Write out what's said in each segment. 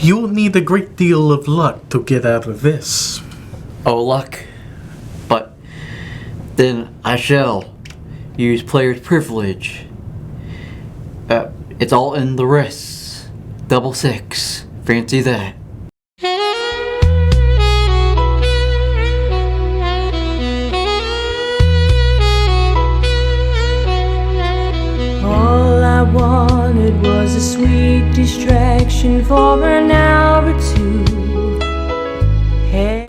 You'll need a great deal of luck to get out of this. Oh, luck. But then I shall use player's privilege. It's all in the wrists. 666. Fancy that. All I wanted was a sweet distraction for an hour or two. Hey.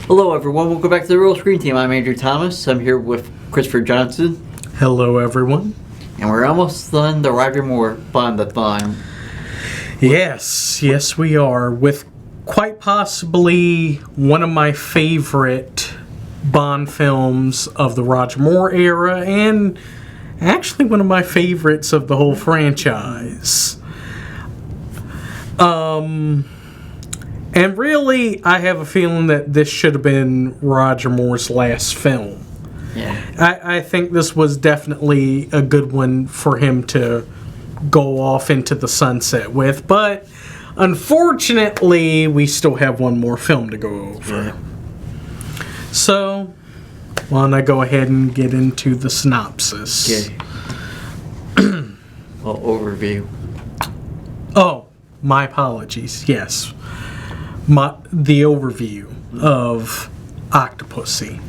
Hello everyone, welcome back to the Real Screen Team. I'm Andrew Thomas. I'm here with Christopher Johnson. Hello, everyone. And we're almost done the Roger Moore Bondathon. Yes, we are. With quite possibly one of my favorite Bond films of the Roger Moore era, and actually one of my favorites of the whole franchise. And really, I have a feeling that this should have been Roger Moore's last film. Yeah. I think this was definitely a good one for him to go off into the sunset with, but unfortunately, we still have one more film to go over. Yeah. So, why don't I go ahead and get into the synopsis? Okay. Well, overview. Oh, my apologies. Yes. The overview of Octopussy.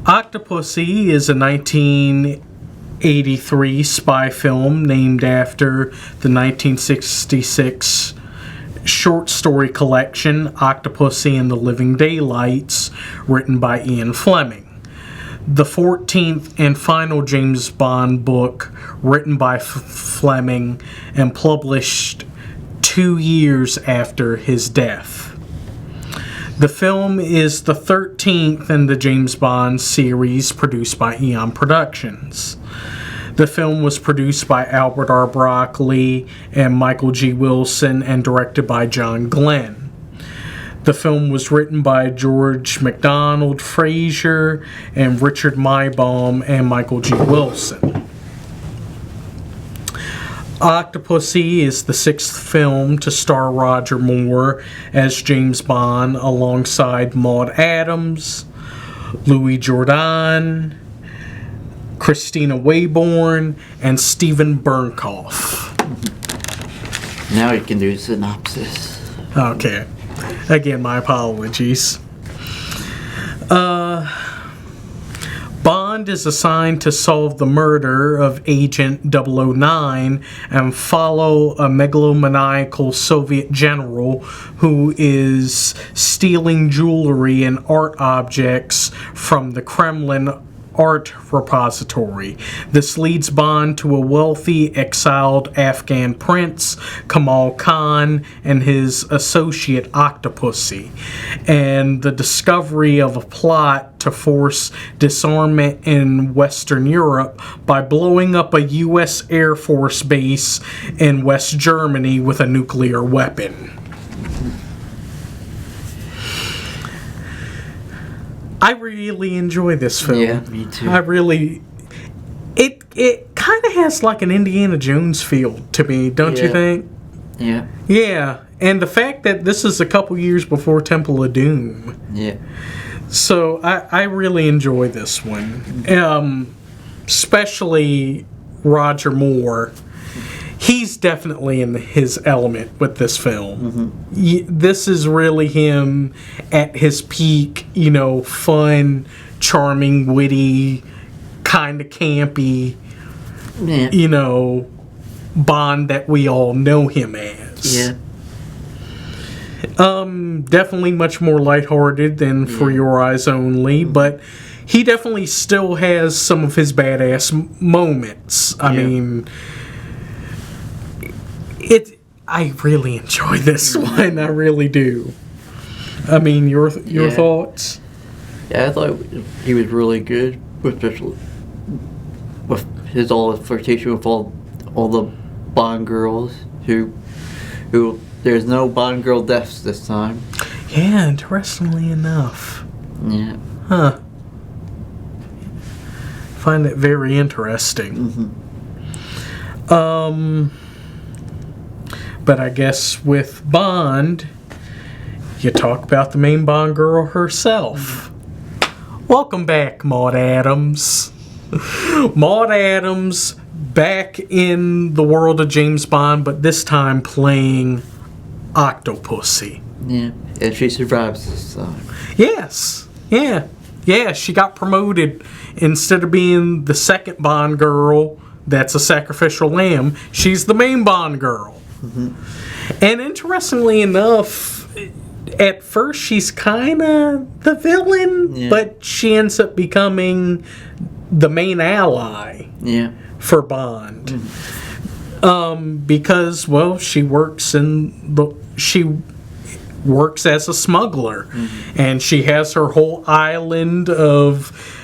Octopussy is a 1983 spy film named after the 1966 short story collection Octopussy and the Living Daylights, written by Ian Fleming. The 14th and final James Bond book written by Fleming and published 2 years after his death. The film is the 13th in the James Bond series produced by Eon Productions. The film was produced by Albert R. Broccoli and Michael G. Wilson and directed by John Glenn. The film was written by George MacDonald Fraser and Richard Maibaum and Michael G. Wilson. Octopussy is the 6th film to star Roger Moore as James Bond alongside Maud Adams, Louis Jourdan, Christina Wayborn, and Steven Bernkoff. Now you can do synopsis. Okay. Again, my apologies. Bond is assigned to solve the murder of Agent 009 and follow a megalomaniacal Soviet general who is stealing jewelry and art objects from the Kremlin art repository. This leads Bond to a wealthy, exiled Afghan prince, Kamal Khan, and his associate Octopussy, and the discovery of a plot to force disarmament in Western Europe by blowing up a U.S. Air Force base in West Germany with a nuclear weapon. I really enjoy this film. Yeah, me too. It kind of has like an Indiana Jones feel to me, don't you think? Yeah. Yeah, and the fact that this is a couple years before Temple of Doom. Yeah. So I really enjoy this one. Especially Roger Moore. He's definitely in his element with this film. Mm-hmm. This is really him at his peak, fun, charming, witty, kind of campy, Bond that we all know him as. Yeah. Definitely much more lighthearted than For Your Eyes Only, but he definitely still has some of his badass moments. I mean, I really enjoy this one. I really do. I mean, your thoughts? Yeah, I thought he was really good, especially with all his flirtation with all the Bond girls who there's no Bond girl deaths this time. Yeah, interestingly enough. Yeah. Huh. Find it very interesting. But I guess with Bond, you talk about the main Bond girl herself. Welcome back, Maud Adams. Maud Adams back in the world of James Bond, but this time playing Octopussy. Yeah, and she survives this time. Yes. Yeah, she got promoted. Instead of being the second Bond girl that's a sacrificial lamb, she's the main Bond girl. Mm-hmm. And interestingly enough, at first she's kind of the villain, but she ends up becoming the main ally for Bond. Mm-hmm. Because, well, she works as a smuggler, and she has her whole island of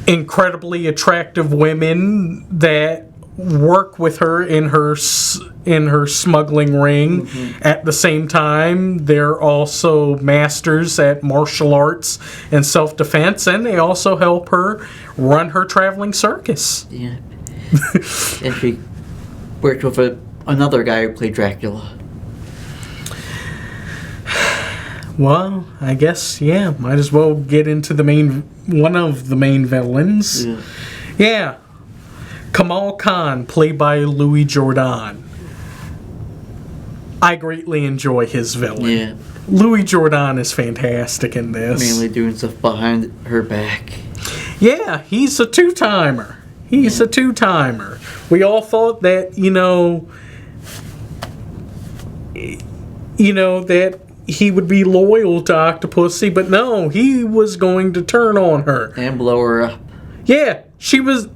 incredibly attractive women that work with her in her smuggling ring. At the same time, they're also masters at martial arts and self-defense, and they also help her run her traveling circus. Yeah. And she worked with another guy who played Dracula. Well, I guess, might as well get into one of the main villains. Yeah. Kamal Khan, played by Louis Jourdan. I greatly enjoy his villain. Yeah. Louis Jourdan is fantastic in this. Mainly doing stuff behind her back. Yeah, he's a two-timer. A two-timer. We all thought that, that he would be loyal to Octopussy, but no, he was going to turn on her. And blow her up. Yeah, she was,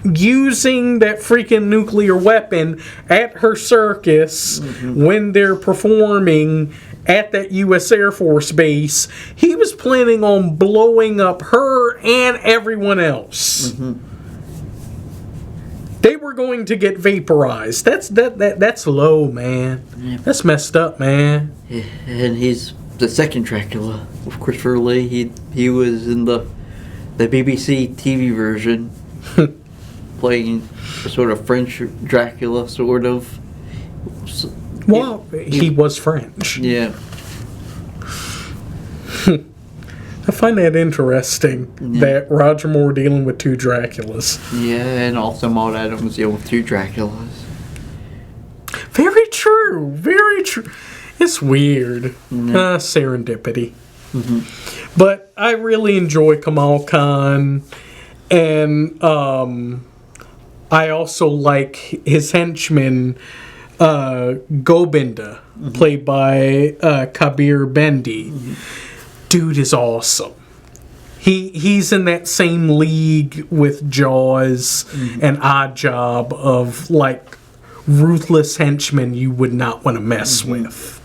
using that freaking nuclear weapon at her circus when they're performing at that U.S. Air Force base. He was planning on blowing up her and everyone else. They were going to get vaporized. That's low, man. Yeah. That's messed up, man. Yeah, and he's the second Dracula of Christopher Lee. He was in the BBC TV version, playing a sort of French Dracula, sort of. Well, he was French. Yeah. I find that interesting, that Roger Moore dealing with two Draculas. Yeah, and also Maud Adams dealing with two Draculas. Very true. Very true. It's weird. Serendipity. But I really enjoy Kamal Khan, and I also like his henchman, Gobinda, played by Kabir Bendi. Dude is awesome. He's in that same league with Jaws and Odd Job of like ruthless henchmen you would not want to mess with.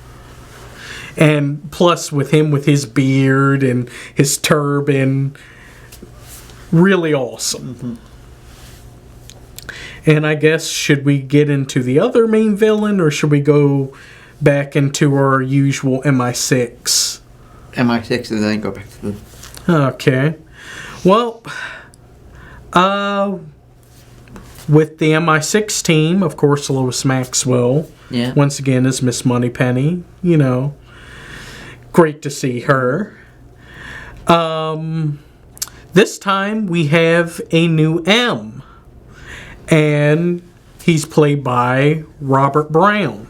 And plus with him with his beard and his turban, really awesome. And I guess, should we get into the other main villain, or should we go back into our usual MI6? MI6 and then go back to the... Okay. Well, with the MI6 team, of course, Lois Maxwell. Yeah. Once again, is Miss Moneypenny. Great to see her. This time we have a new M. And he's played by Robert Brown.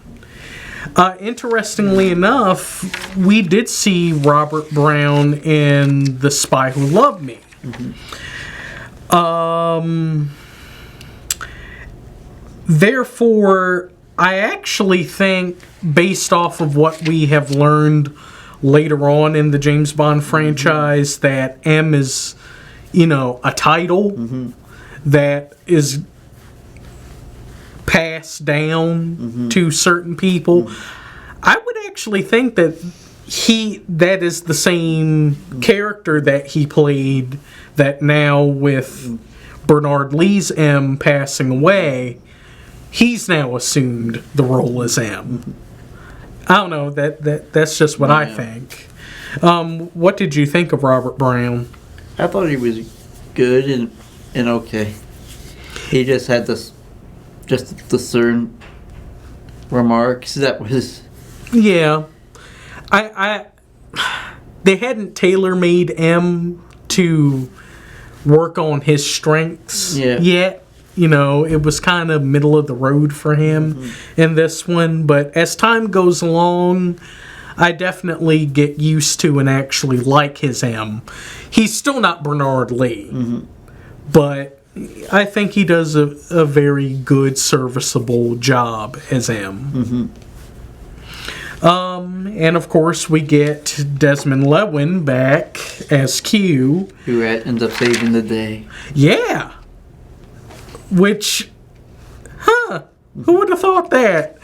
Interestingly enough, we did see Robert Brown in The Spy Who Loved Me. Therefore, I actually think, based off of what we have learned later on in the James Bond franchise, that M is, a title that is passed down to certain people. I would actually think that that is the same character that he played, that now with Bernard Lee's M passing away, he's now assumed the role as M. I don't know, that's just what I think. What did you think of Robert Brown? I thought he was good and okay. He just had this, just the certain remarks. That was... Yeah. They hadn't tailor-made M to work on his strengths yet. You know, it was kind of middle of the road for him in this one. But as time goes along, I definitely get used to and actually like his M. He's still not Bernard Lee, but I think he does a very good, serviceable job as M. And of course, we get Desmond Llewellyn back as Q. Who ends up saving the day. Yeah. Which, who would have thought that?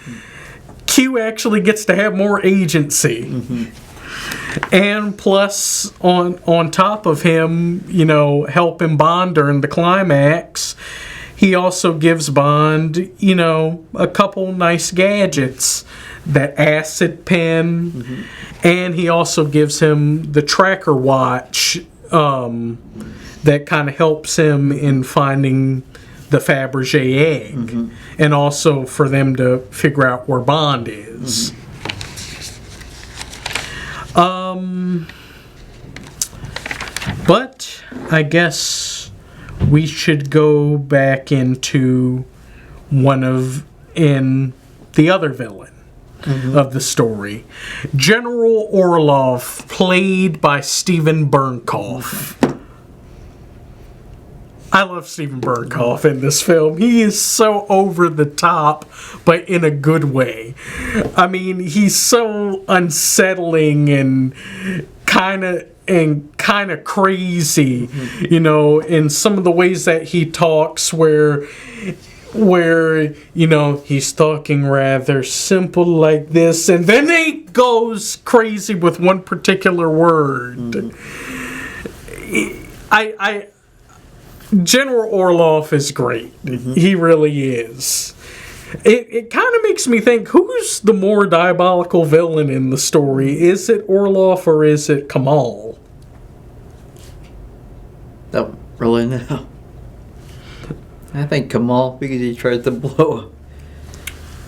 Q actually gets to have more agency. And plus, on top of him, you know, helping Bond during the climax, he also gives Bond, you know, a couple nice gadgets. That acid pen, and he also gives him the tracker watch that kind of helps him in finding the Fabergé egg, and also for them to figure out where Bond is. But I guess we should go back into the other villain of the story. General Orloff, played by Steven Bernkoff. I love Steven Bernkoff in this film. He is so over the top, but in a good way. I mean, he's so unsettling and kind of crazy, you know, in some of the ways that he talks where you know, he's talking rather simple like this, and then he goes crazy with one particular word. General Orloff is great. He really is. It kind of makes me think, who's the more diabolical villain in the story? Is it Orloff or is it Kamal? Don't really know. I think Kamal, because he tried to blow up.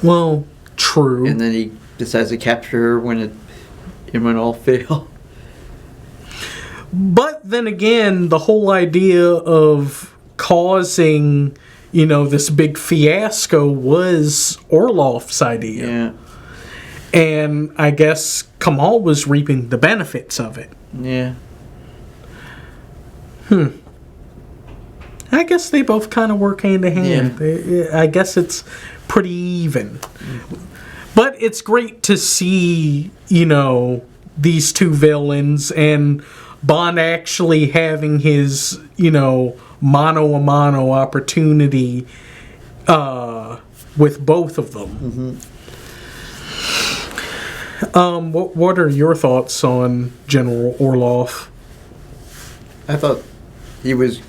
Well, true. And then he decides to capture her when it all failed. But then again, the whole idea of causing, you know, this big fiasco was Orloff's idea. Yeah. And I guess Kamal was reaping the benefits of it. Yeah. I guess they both kind of work hand in hand. Yeah. I guess it's pretty even. But it's great to see, you know, these two villains and Bond actually having his, you know, mano-a-mano opportunity with both of them. What are your thoughts on General Orloff? I thought he was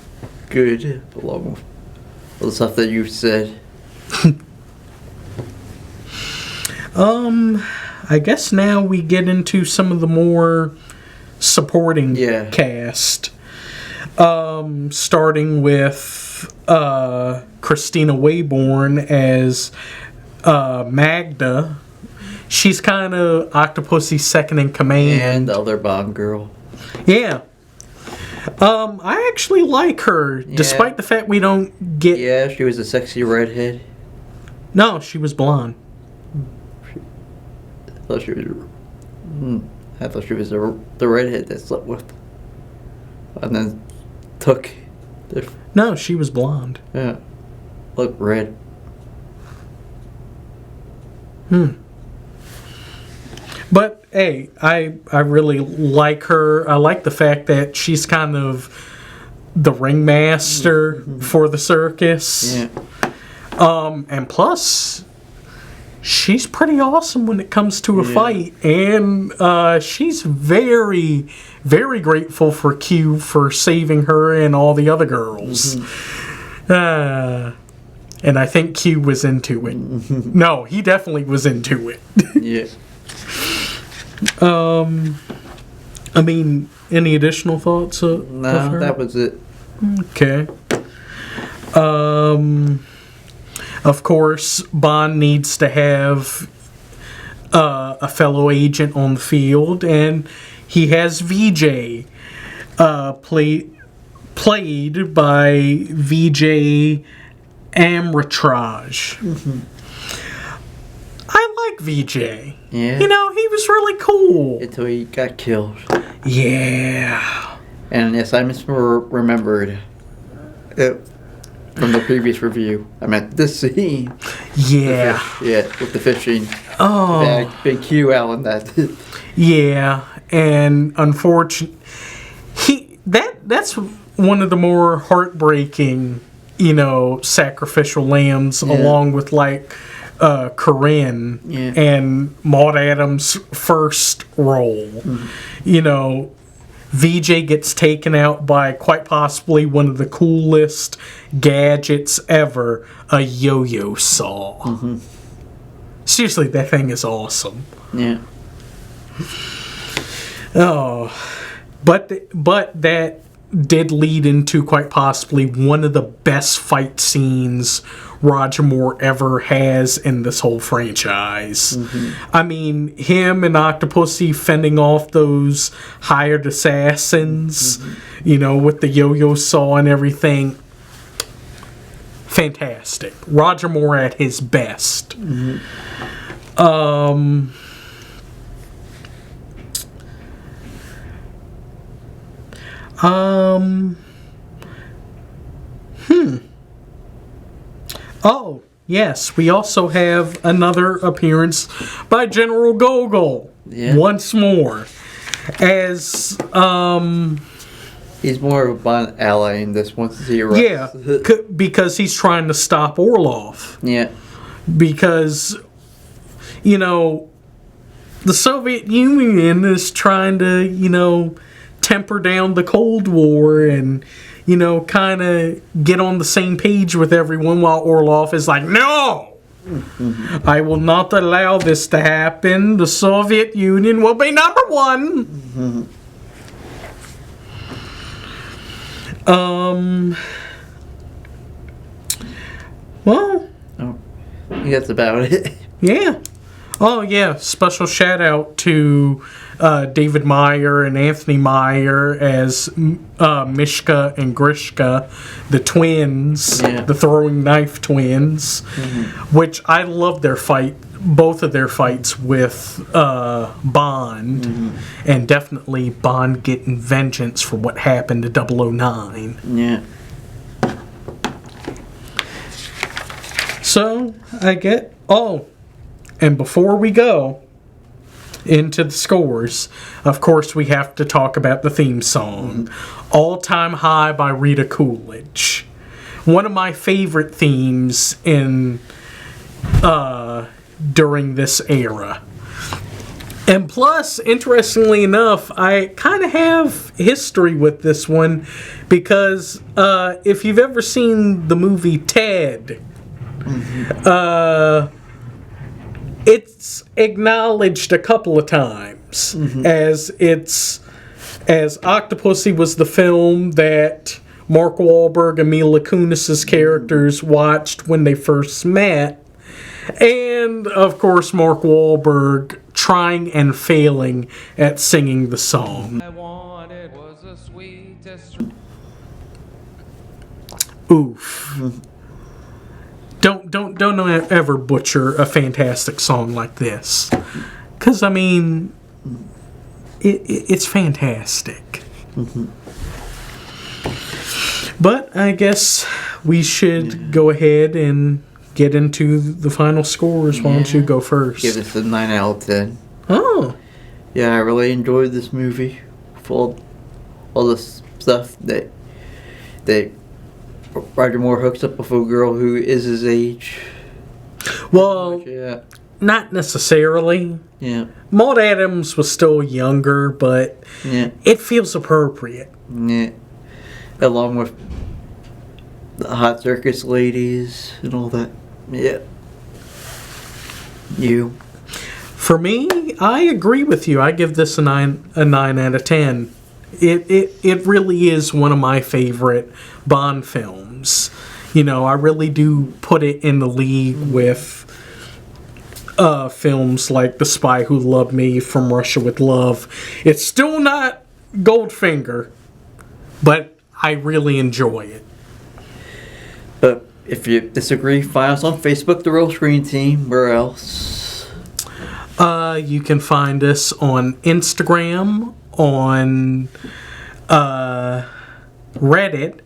good, along with the stuff that you said. I guess now we get into some of the more supporting cast. Starting with Christina Wayborn as Magda. She's kind of Octopussy's second in command. And the other Bond girl. Yeah. I actually like her, despite the fact we don't get... Yeah, she was a sexy redhead. No, she was blonde. I thought she was the redhead that slept with. And then took... No, she was blonde. Yeah. Look, red. But, hey, I really like her. I like the fact that she's kind of the ringmaster for the circus. Yeah. And plus, she's pretty awesome when it comes to a fight. And she's very, very grateful for Q for saving her and all the other girls. And I think Q was into it. No, he definitely was into it. Yeah. I mean, any additional thoughts? No, that was it. Okay. Of course, Bond needs to have a fellow agent on the field, and he has VJ, played by VJ Amritraj. Mm-hmm. I like VJ. Yeah. You know, he was really cool. Until he got killed. Yeah. And yes, I misremembered it from the previous review. I meant this scene. Yeah. With the fishing. Oh. Big Q out on that. Yeah, and unfortunately, that's one of the more heartbreaking, you know, sacrificial lambs, along with like Corinne and Maud Adams' first role. Mm-hmm. You know, VJ gets taken out by quite possibly one of the coolest gadgets ever, a yo-yo saw. Mm-hmm. Seriously, that thing is awesome. Yeah. Oh, but that did lead into quite possibly one of the best fight scenes Roger Moore ever has in this whole franchise. Mm-hmm. I mean, him and Octopussy fending off those hired assassins, you know, with the yo-yo saw and everything. Fantastic. Roger Moore at his best. Mm-hmm. Oh, yes, we also have another appearance by General Gogol. Yeah. Once more. As, he's more of a Bond ally in this once he arrives. Yeah, because he's trying to stop Orloff. Yeah. Because, you know, the Soviet Union is trying to, you know, temper down the Cold War and, you know, kind of get on the same page with everyone, while Orloff is like, no! Mm-hmm. I will not allow this to happen. The Soviet Union will be number one. Mm-hmm. Well, I think that's about it. Yeah. Oh, yeah. Special shout out to David Meyer and Anthony Meyer as Mishka and Grishka, the twins, the throwing knife twins, which I love their fight, both of their fights with Bond, and definitely Bond getting vengeance for what happened to 009. Yeah. So, and before we go into the scores, of course we have to talk about the theme song, All Time High by Rita Coolidge. One of my favorite themes in during this era. And plus, interestingly enough, I kind of have history with this one because if you've ever seen the movie Ted, it's acknowledged a couple of times as Octopussy was the film that Mark Wahlberg and Mila Kunis's characters watched when they first met, and of course Mark Wahlberg trying and failing at singing the song. I wanted was the sweetest. Oof. Don't ever butcher a fantastic song like this, because I mean, it's fantastic. But I guess we should go ahead and get into the final scores. Why don't you go first? Give this a 9 out of 10. Oh. Yeah, I really enjoyed this movie. For all the stuff that Roger Moore hooks up with a girl who is his age. Well, not necessarily. Yeah. Maud Adams was still younger, but it feels appropriate. Yeah. Along with the hot circus ladies and all that. Yeah. You? For me, I agree with you. I give this a 9 out of 10. It really is one of my favorite Bond films. You know, I really do put it in the league with films like The Spy Who Loved Me, From Russia with Love. It's still not Goldfinger, but I really enjoy it. But if you disagree, find us on Facebook, The Real Screen Team. Where else? You can find us on Instagram, on Reddit,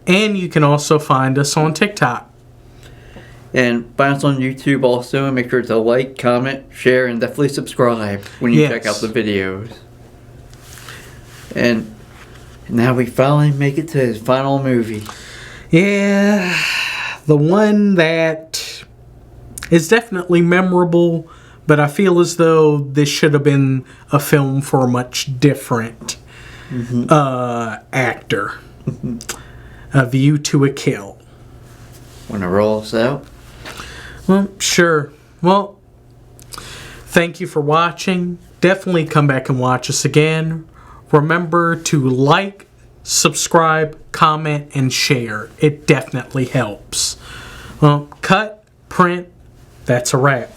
and you can also find us on TikTok. And find us on YouTube also, and make sure to like, comment, share, and definitely subscribe when you check out the videos. And now we finally make it to his final movie. Yeah, the one that is definitely memorable, but I feel as though this should have been a film for a much different actor. A View to a Kill. Want to roll us out? Well, sure. Well, thank you for watching. Definitely come back and watch us again. Remember to like, subscribe, comment, and share. It definitely helps. Well, cut, print, that's a wrap.